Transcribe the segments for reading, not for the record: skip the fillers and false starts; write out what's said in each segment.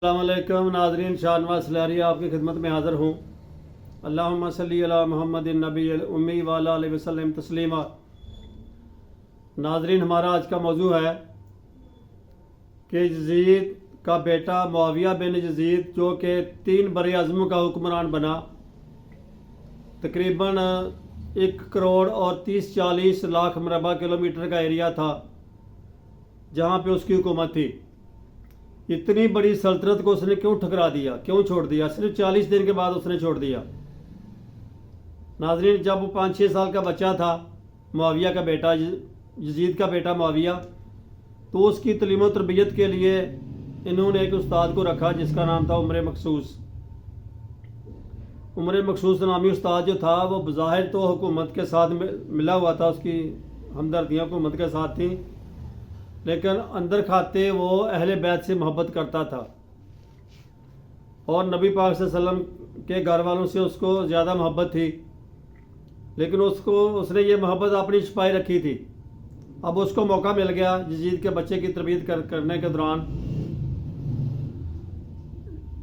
अस्सलामुअलैकुम नाज़रीन, शाहनवाज सलारी आपकी खिदमत में हाज़िर हूँ। अल्लाहुम्मा सल्ली अला मुहम्मद नबी उम्मी व अला अलैहि वसल्लम तस्लीमा। नाज़रीन, हमारा आज का मौजू है कि यजीद का बेटा मुआविया बिन यजीद जो कि 3 बर-ए-आज़मों का हुक्मरान बना, तकरीबन 1 करोड़ और 30-40 लाख मरबा किलोमीटर का एरिया था जहाँ पे उसकी हुकूमत थी। इतनी बड़ी सल्तनत को उसने क्यों ठुकरा दिया, क्यों छोड़ दिया? सिर्फ 40 दिन के बाद उसने छोड़ दिया। नाज़रीन, जब वो 5-6 साल का बच्चा था, मुआविया का बेटा, यजीद का बेटा मुआविया, तो उसकी तलीम व तरबियत के लिए इन्होंने एक उस्ताद को रखा जिसका नाम था उमर मखसूस। उमर मखसूस नामी उस्ताद जो था वो बज़ाहिर तो हुकूमत के साथ मिला हुआ था, उसकी हमदर्दियाँ हुकूमत के साथ थी, लेकिन अंदर खाते वो अहले बैत से मोहब्बत करता था और नबी पाक सल्लल्लाहु अलैहि वसल्लम के घर वालों से उसको ज़्यादा मोहब्बत थी, लेकिन उसने ये मोहब्बत अपनी छिपाई रखी थी। अब उसको मौका मिल गया यजीद के बच्चे की तरबियत करने के दौरान,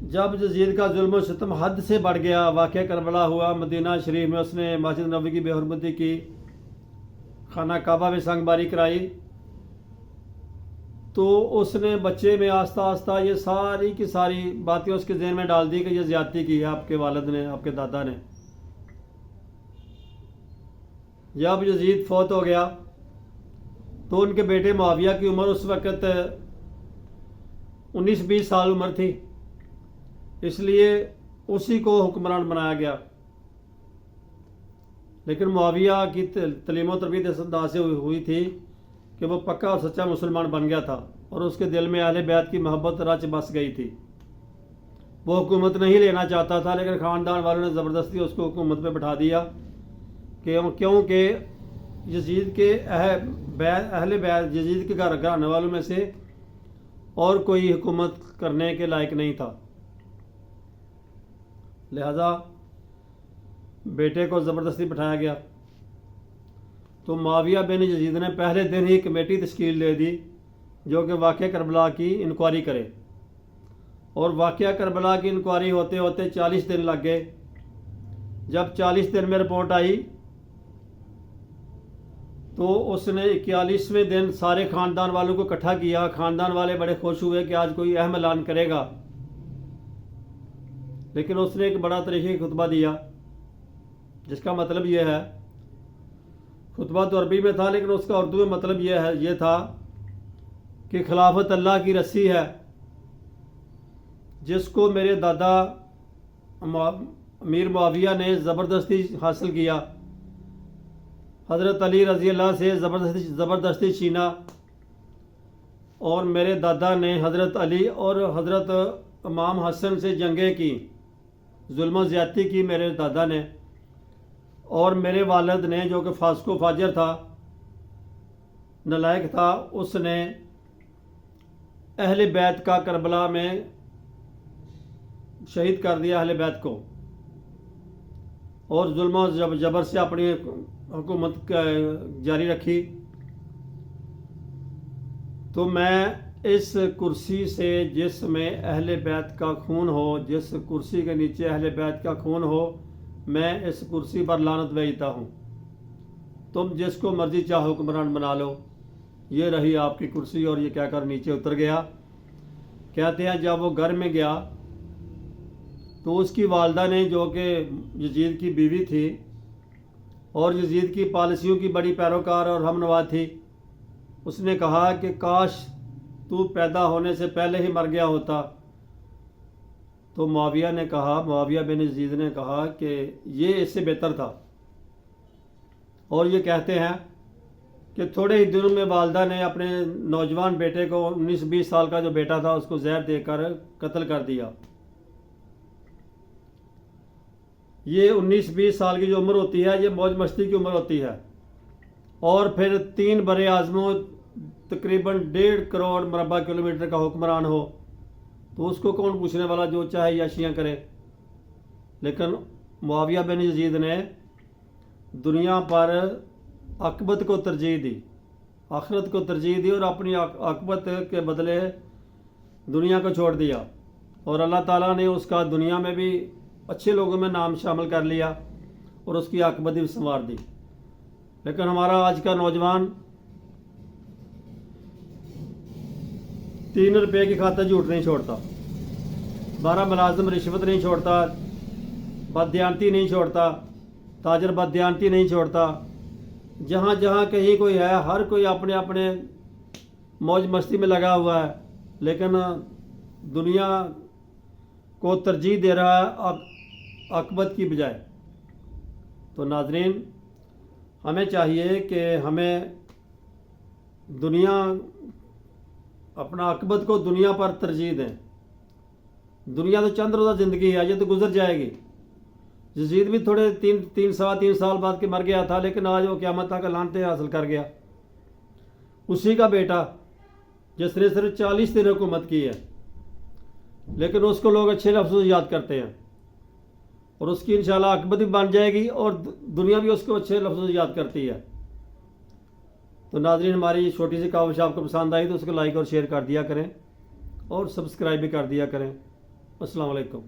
जब यजीद का जुल्म व सितम हद से बढ़ गया, वाक़या करबला हुआ, मदीना शरीफ में उसने मस्जिद नबवी की बेहुरमती की, खाना काबा में संगबारी कराई, तो उसने बच्चे में आस्ता आस्ता ये सारी की सारी बातें उसके ज़हन में डाल दी कि ये ज़्यादती की है आपके वालिद ने, आपके दादा ने। जब यजीद फौत हो गया तो उनके बेटे मुआविया की उम्र उस वक़्त 19-20 साल उम्र थी, इसलिए उसी को हुक्मरान बनाया गया। लेकिन मुआविया की तलीम व तरबियत इस अंदाज से हुई थी कि वो पक्का और सच्चा मुसलमान बन गया था और उसके दिल में अहले बैत की मोहब्बत रच बस गई थी। वो हुकूमत नहीं लेना चाहता था, लेकिन ख़ानदान वालों ने ज़बरदस्ती उसको हुकूमत पे बिठा दिया क्योंकि यजीद के अहले बैत, यजीद के घर आने वालों में से और कोई हुकूमत करने के लायक नहीं था। लिहाजा बेटे को ज़बरदस्ती बिठाया गया। तो मुआविया बिन यजीद ने पहले दिन ही कमेटी तश्कील दे दी जो कि वाक़या करबला की इंक्वायरी करे, और वाक़या करबला की इंक्वायरी होते होते 40 दिन लग गए। जब 40 दिन में रिपोर्ट आई तो उसने 41वें दिन सारे ख़ानदान वालों को इकट्ठा किया। ख़ानदान वाले बड़े खुश हुए कि आज कोई अहम ऐलान करेगा, लेकिन उसने एक बड़ा तारीख़ी खुतबा दिया जिसका मतलब यह है, खुतबा तो अरबी में था लेकिन उसका उर्दू में मतलब ये था कि खिलाफत अल्लाह की रस्सी है जिसको मेरे दादा अमीर मुआविया ने ज़बरदस्ती हासिल किया, हज़रत अली रज़ी अल्लाह से ज़बरदस्ती छीना, और मेरे दादा ने हज़रत अली और हज़रत इमाम हसन से जंगें की, जुल्म ज़्यादती की मेरे दादा ने, और मेरे वालिद ने जो कि फास्को फाजर था, नलायक था, उसने अहले बैत का करबला में शहीद कर दिया अहले बैत को, और जुल्म जबर से अपनी हुकूमत जारी रखी। तो मैं इस कुर्सी से जिसमें अहले बैत का खून हो, जिस कुर्सी के नीचे अहले बैत का खून हो, मैं इस कुर्सी पर लानत भेजता हूँ। तुम जिसको मर्जी चाहो हुक्मरान बना लो, ये रही आपकी कुर्सी। और ये कहकर नीचे उतर गया। कहते हैं जब वो घर में गया तो उसकी वालदा ने, जो कि यजीद की बीवी थी और यजीद की पॉलिसियों की बड़ी पैरोकार और हमनवा थी, उसने कहा कि काश तू पैदा होने से पहले ही मर गया होता। तो मुआविया बिन यजीद ने कहा कि ये इससे बेहतर था। और ये कहते हैं कि थोड़े ही दिनों में वालदा ने अपने नौजवान बेटे को, 19-20 साल का जो बेटा था, उसको जहर देकर कत्ल कर दिया। ये 19-20 साल की जो उम्र होती है, ये मौज मस्ती की उम्र होती है, और फिर 3 बर-ए-आज़मों तकरीबन 1.5 करोड़ मरबा किलोमीटर का हुक्मरान हो तो उसको कौन पूछने वाला, जो चाहे याशियाँ करे। लेकिन मुआविया बिन यजीद ने दुनिया पर आक़िबत को तरजीह दी, आखिरत को तरजीह दी, और अपनी आक़िबत के बदले दुनिया को छोड़ दिया। اور اللہ تعالیٰ نے اس کا دنیا میں بھی اچھے لوگوں میں نام شامل کر لیا اور اس کی عاقبت بھی سنوار دی۔ لیکن ہمارا آج کا نوجوان 3 روپے کی خاطر جھوٹ نہیں چھوڑتا، 12 ملازم رشوت نہیں چھوڑتا، بددیانتی نہیں چھوڑتا، تاجر بددیانتی نہیں چھوڑتا۔ جہاں جہاں کہیں کوئی ہے، ہر کوئی اپنے اپنے موج مستی میں لگا ہوا ہے، لیکن دنیا کو ترجیح دے رہا ہے عاقبت کی بجائے۔ تو ناظرین، ہمیں چاہیے کہ ہمیں دنیا اپنا عاقبت کو دنیا پر ترجیح دیں۔ دنیا تو چند روزہ زندگی ہے، یہ تو گزر جائے گی۔ یزید بھی تھوڑے 3 سال بعد کے مر گیا تھا، لیکن آج وہ قیامت تک لعنتیں حاصل کر گیا۔ اسی کا بیٹا جس نے صرف 40 دن حکومت کی ہے، لیکن اس کو لوگ اچھے لفظوں سے یاد کرتے ہیں، اور اس کی انشاءاللہ عاقبت بھی بن جائے گی اور دنیا بھی اس کو اچھے لفظوں سے یاد کرتی ہے۔ تو ناظرین، ہماری یہ چھوٹی سی کاوش آپ کو پسند آئی تو اس کو لائک اور شیئر کر دیا کریں، اور سبسکرائب بھی کر دیا کریں۔ السلام علیکم۔